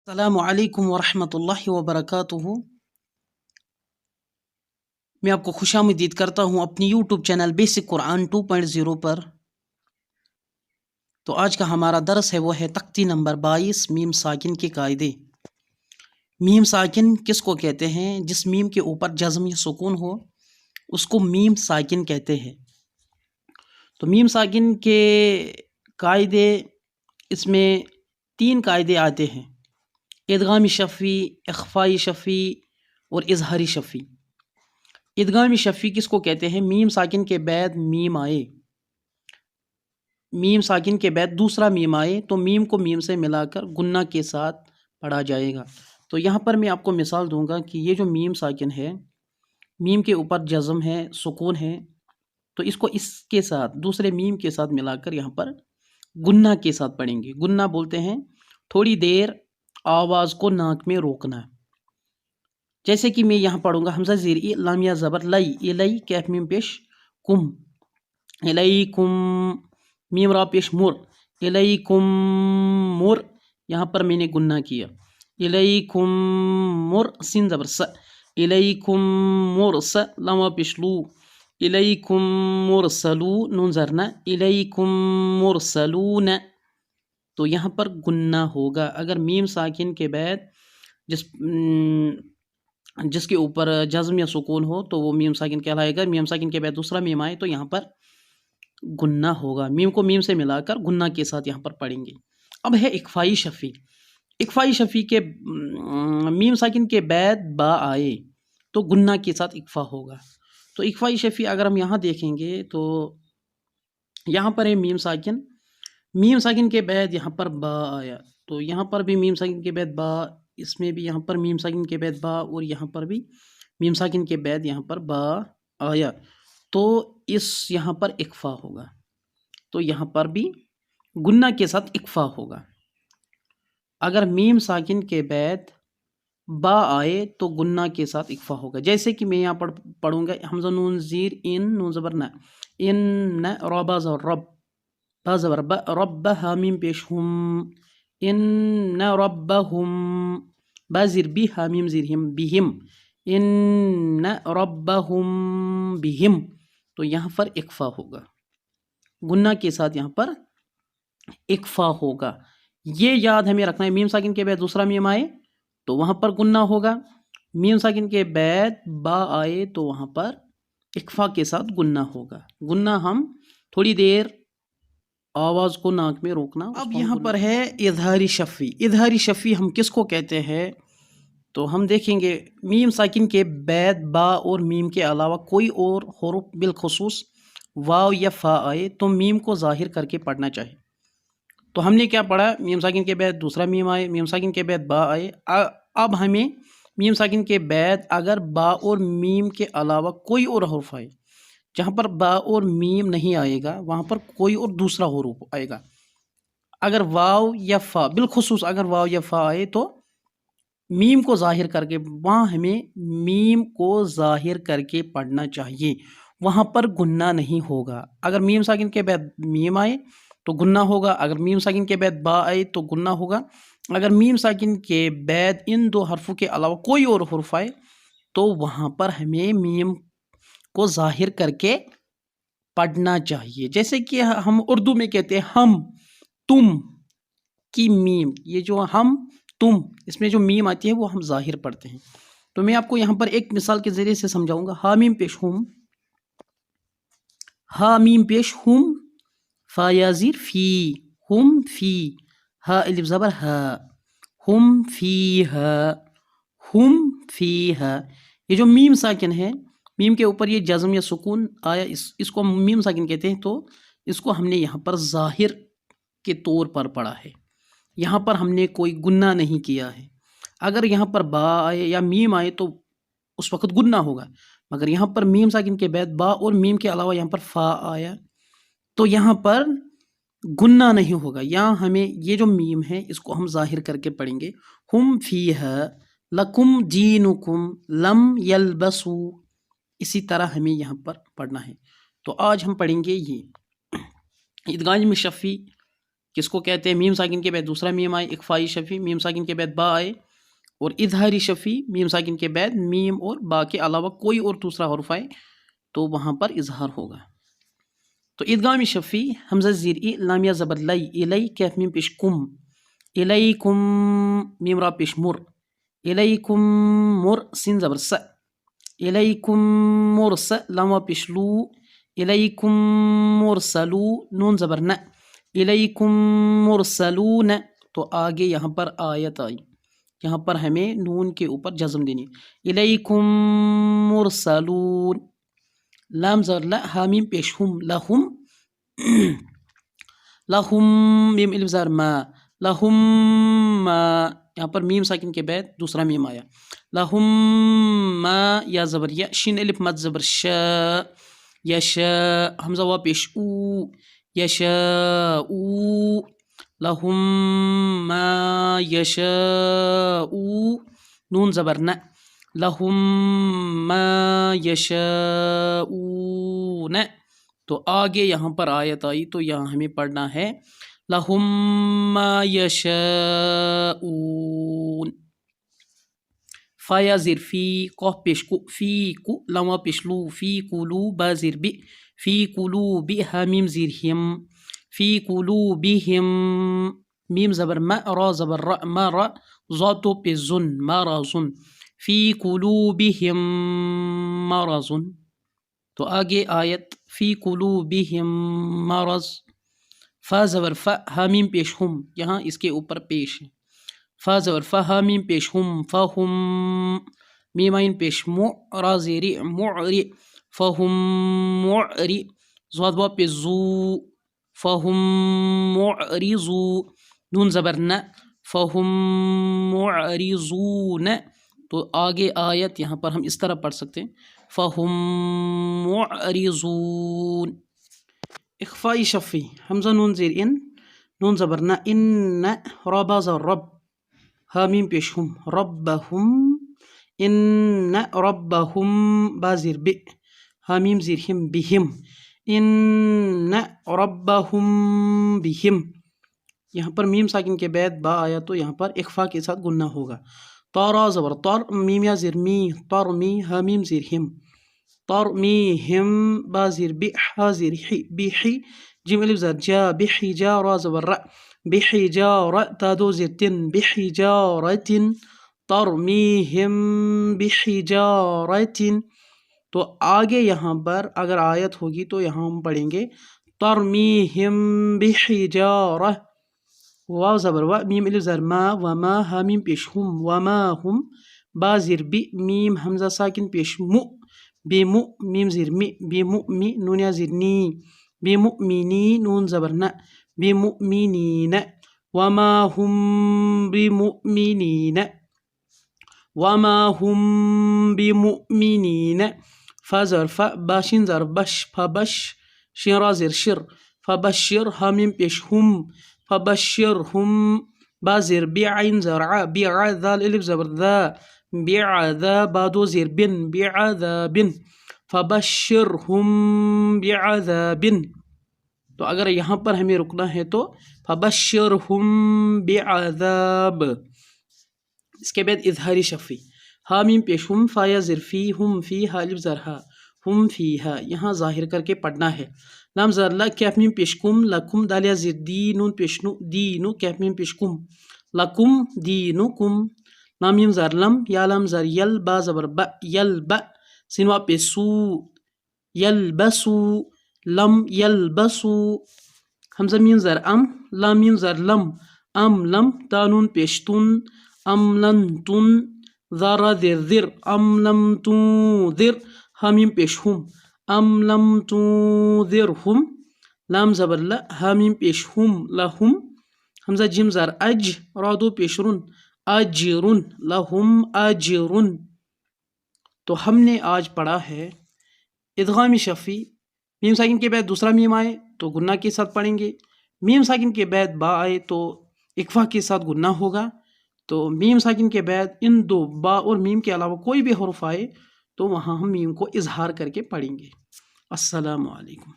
السلام علیکم ورحمۃ اللہ وبرکاتہ۔ میں آپ کو خوش آمدید کرتا ہوں اپنی یوٹیوب چینل بیسک قرآن 2.0 پر۔ تو آج کا ہمارا درس ہے وہ ہے تختی نمبر 22 میم ساکن کے قاعدے۔ میم ساکن کس کو کہتے ہیں؟ جس میم کے اوپر جزم یا سکون ہو اس کو میم ساکن کہتے ہیں۔ تو میم ساکن کے قاعدے، اس میں 3 قاعدے آتے ہیں: ادغامی شفی، اخفائی شفی اور اظہاری شفی۔ ادغامی شفی کس کو کہتے ہیں؟ میم ساکن کے بعد میم آئے، میم ساکن کے بعد دوسرا میم آئے تو میم کو میم سے ملا کر گنہ کے ساتھ پڑھا جائے گا۔ تو یہاں پر میں آپ کو مثال دوں گا کہ یہ جو میم ساکن ہے، میم کے اوپر جزم ہے، سکون ہے، تو اس کو اس کے ساتھ دوسرے میم کے ساتھ ملا کر یہاں پر گنہ کے ساتھ پڑھیں گے۔ گنہ بولتے ہیں تھوڑی دیر آواز کو ناک میں روکنا۔ جیسے کہ میں یہاں پڑھوں گا حمزہ زیر ای، لام یا زبر لئی، الی کیف میم پیش کم، الیکم، میم را پیش مر، الیکم مر، یہاں پر میں نے گنہ کیا، الیکم مر، سین زبر س، الیکم مرس، لام پیش لو، الیکم مرسلو، نون زرنا، الیکم مرسلون۔ تو یہاں پر گنہ ہوگا۔ اگر میم ساکن کے بعد جس کے اوپر جزم یا سکون ہو تو وہ میم ساکن کہلائے گا۔ میم ساکن کے بعد دوسرا میم آئے تو یہاں پر گنہ ہوگا، میم کو میم سے ملا کر گنہ کے ساتھ یہاں پر پڑھیں گے۔ اب ہے اکفائی شفی۔ اکفائی شفی کے میم ساکن کے بعد با آئے تو گنہ کے ساتھ اکفا ہوگا۔ تو اکفائی شفی اگر ہم یہاں دیکھیں گے تو یہاں پر ہے میم ساکن، میم ساکن کے بعد یہاں پر با آیا، تو یہاں پر بھی میم ساکن کے بعد با، اس میں بھی یہاں پر میم ساکن کے بعد با، اور یہاں پر بھی میم ساکن کے بعد یہاں پر با آیا، تو اس یہاں پر اکفا ہوگا، تو یہاں پر بھی گنہ کے ساتھ اکفا ہوگا۔ اگر میم ساکن کے بعد با آئے تو گنہ کے ساتھ اکفا ہوگا۔ جیسے کہ میں یہاں پر پڑھوں گا حمزہ نون زیر ان، نون زبر نہ، ان نہ، ربا زبر رب، با زبر با، رب حامیم پیش ہم، ان ربہم، با زیر بی، حامیم زیر ہم، بہم، ان ربہم بہم، تو یہاں پر اکفا ہوگا، گنہ کے ساتھ یہاں پر اکفا ہوگا۔ یہ یاد ہمیں رکھنا ہے، میم ساکن کے بعد دوسرا میم آئے تو وہاں پر گنہ ہوگا، میم ساکن کے بعد با آئے تو وہاں پر اکفا کے ساتھ گنہ ہوگا۔ گنہ ہم تھوڑی دیر آواز کو ناک میں روکنا۔ اب یہاں پر ہے اظہاری شفی۔ اظہاری شفی ہم کس کو کہتے ہیں؟ تو ہم دیکھیں گے میم ساکن کے بعد با اور میم کے علاوہ کوئی اور حروف بالخصوص واو یا فا آئے تو میم کو ظاہر کر کے پڑھنا چاہیے۔ تو ہم نے کیا پڑھا؟ میم ساکن کے بعد دوسرا میم آئے، میم ساکن کے بعد با آئے، اب ہمیں میم ساکن کے بعد اگر با اور میم کے علاوہ کوئی اور حرف آئے، جہاں پر با اور میم نہیں آئے گا وہاں پر کوئی اور دوسرا حروف آئے گا، اگر واو یا فا، بالخصوص اگر واو یا فا آئے تو میم کو ظاہر کر کے، وہاں ہمیں میم کو ظاہر کر کے پڑھنا چاہیے، وہاں پر گنہ نہیں ہوگا۔ اگر میم ساکن کے بعد میم آئے تو گنہ ہوگا، اگر میم ساکن کے بعد با آئے تو گنہ ہوگا، اگر میم ساکن کے بعد ان دو حرفوں کے علاوہ کوئی اور حرف آئے تو وہاں پر ہمیں میم کو ظاہر کر کے پڑھنا چاہیے۔ جیسے کہ ہم اردو میں کہتے ہیں ہم، تم کی میم، یہ جو ہم تم، اس میں جو میم آتی ہے وہ ہم ظاہر پڑھتے ہیں۔ تو میں آپ کو یہاں پر ایک مثال کے ذریعے سے سمجھاؤں گا۔ ہا میم پیش ہم، ہا میم پیش ہم، فا یا زیر فی، ہم فی، ہا الف زبر ہا، ہم فی ہا، ہم فی ہا۔ یہ جو میم ساکن ہے، میم کے اوپر یہ جزم یا سکون آیا، اس کو ہم میم ساکن کہتے ہیں، تو اس کو ہم نے یہاں پر ظاہر کے طور پر پڑھا ہے، یہاں پر ہم نے کوئی گنہ نہیں کیا ہے۔ اگر یہاں پر با آئے یا میم آئے تو اس وقت گنہ ہوگا، مگر یہاں پر میم ساکن کے بعد با اور میم کے علاوہ یہاں پر فا آیا تو یہاں پر گنہ نہیں ہوگا۔ یہاں ہمیں یہ جو میم ہے اس کو ہم ظاہر کر کے پڑھیں گے۔ ہم فیہا لکم دینکم لم یلبسو، اسی طرح ہمیں یہاں پر پڑھنا ہے۔ تو آج ہم پڑھیں گے یہ ادغام شفی کس کو کہتے ہیں؟ میم ساکن کے بعد دوسرا میم آئے اخفائی شفی، میم ساکن کے بعد با آئے، اور اظہاری شفی میم ساکن کے بعد میم اور با کے علاوہ کوئی اور دوسرا حرف آئے تو وہاں پر اظہار ہوگا. تو ادغام شفی حمزہ زیر ای لام یا زبر لی، الی کیف میم پیش کم، الیکم میم را پیش مر، الیکم مر سین زبر س، الیکم مرس لام وا پیش لو، الیکم مرسلو نون زبر ن، الیکم مرسلون. تو آگے یہاں پر آیت آئی، یہاں پر ہمیں نون کے اوپر جزم دینی، الیکم مرسلون. لام زبر لا حامیم پیش ہم، لہم لہم میم الف زبر ما، لہم ما یہاں پر میم ساکن کے بعد دوسرا میم آیا، لہم ما یا زبر یا، شین الف مد زبر شا، یشا حمزہ وا پیش او، یشاء لہم ما یشاء نون زبر ن، لہم ما یشاءون. تو آگے یہاں پر آیت آئی تو یہاں ہمیں پڑھنا ہے لہم ما یشاءون. فا یا زیر فی قاف پیش کو، فی کو لام وا پیش لو، فی کلو با زیر بی، فی کلو بی حامیم زیر ہم، فی کلو بہم میم زبر ما را زبر را ما را ذاتو پہ زن مرضن، فی قلوبہم مرض. تو آگے آیت فی قلوبہم مرض. فا زبر فا حامیم پیش ہم، یہاں اس کے اوپر پیش ہے، فا زبر فا حامیم پیش ہم، فہم میم عین پیش مع را زیر معری، فہم معری ضاد وا پہ زو، فہم معرضو نون زبر ن، فہم معرضون. تو آگے آیت یہاں پر ہم اس طرح پڑھ سکتے ہیں فہم معرضون. اخفائی شفی حمزہ نون زیر ان، نون زبر ن، ان را با زبر رب، حامیم پیش ہم، ربہم، ان ربہم با زیر بی، حامیم زیر ہم، بہم، ان ربہم بہم. یہاں پر میم ساکن کے بعد با آیا تو یہاں پر اخفا کے ساتھ گنہ ہوگا. طارا زبر طر میم یا زیر می، طرمی حامیم زیر ہم، طرمیہم با زیر بی، حا زیر حی، بحی جیم الف زر جا، بحجا را زبر را، بحجارہ تا دو زیر تن، بحجارۃ ترمیہم بحجارۃ. تو آگے یہاں پر اگر آیت ہوگی تو یہاں ہم پڑھیں گے ترمیہم بحجارہ، واو زبر وا میم الف زر ما وما حامیم پیش ہم، وما ہم با زیر بی، میم حمزہ ساکن پیش مو، بمو میم زیر می، بمؤمی نون یا زیر نی، بمؤمنی نون زبر ن، بمؤمنین، وما ہم بمؤمنین، وما ہم بمؤمنین. فا زبر فا با شین زر بش، فبش شین را زیر شر، فبشر حامیم پیش ہم، فبشرہم با زیر بی عین زر ع، بیع ذال الف زبر ذا، بعذا با دو زیر بن، بعذاب، فبشرہم بعذاب. تو اگر یہاں پر ہمیں رکنا ہے تو فبشرہم بعذاب. اس کے بعد اظہاری شفی حامیم پیش ہم، فا یا زیر فی، ہم فی ہا الف زر ہا، ہم فیہا یہاں ظاہر کر کے پڑھنا ہے. لام زر لا کیف میم پیش کم، لکم دال یا زیر دی نون پیش نو، دینو کیف میم پیش کم، لکم دینکم. لام میم زر لم یا لام زر یل با زبر با، یلبا سین وا پیش سو، یلبسو لم یلبسو. حمزہ میم زر ام، لام میم زر لم، ام لم تا نون پیش تن، ام لن تن ذرا زیر زر، ام لم تنذر حامیم پیش ہم، ام لم تنذرہم. لام زبر لا حامیم پیش ہم، لہم حمزہ جیم زر اج را دو پیش رن، اجرن لہم اجرن. تو ہم نے آج پڑھا ہے ادغام شفی. میم ساکن کے بعد دوسرا میم آئے تو گنہ کے ساتھ پڑھیں گے، میم ساکن کے بعد با آئے تو اکفا کے ساتھ گنہ ہوگا. تو میم ساکن کے بعد ان دو با اور میم کے علاوہ کوئی بھی حرف آئے تو وہاں ہم میم کو اظہار کر کے پڑھیں گے. السلام علیکم.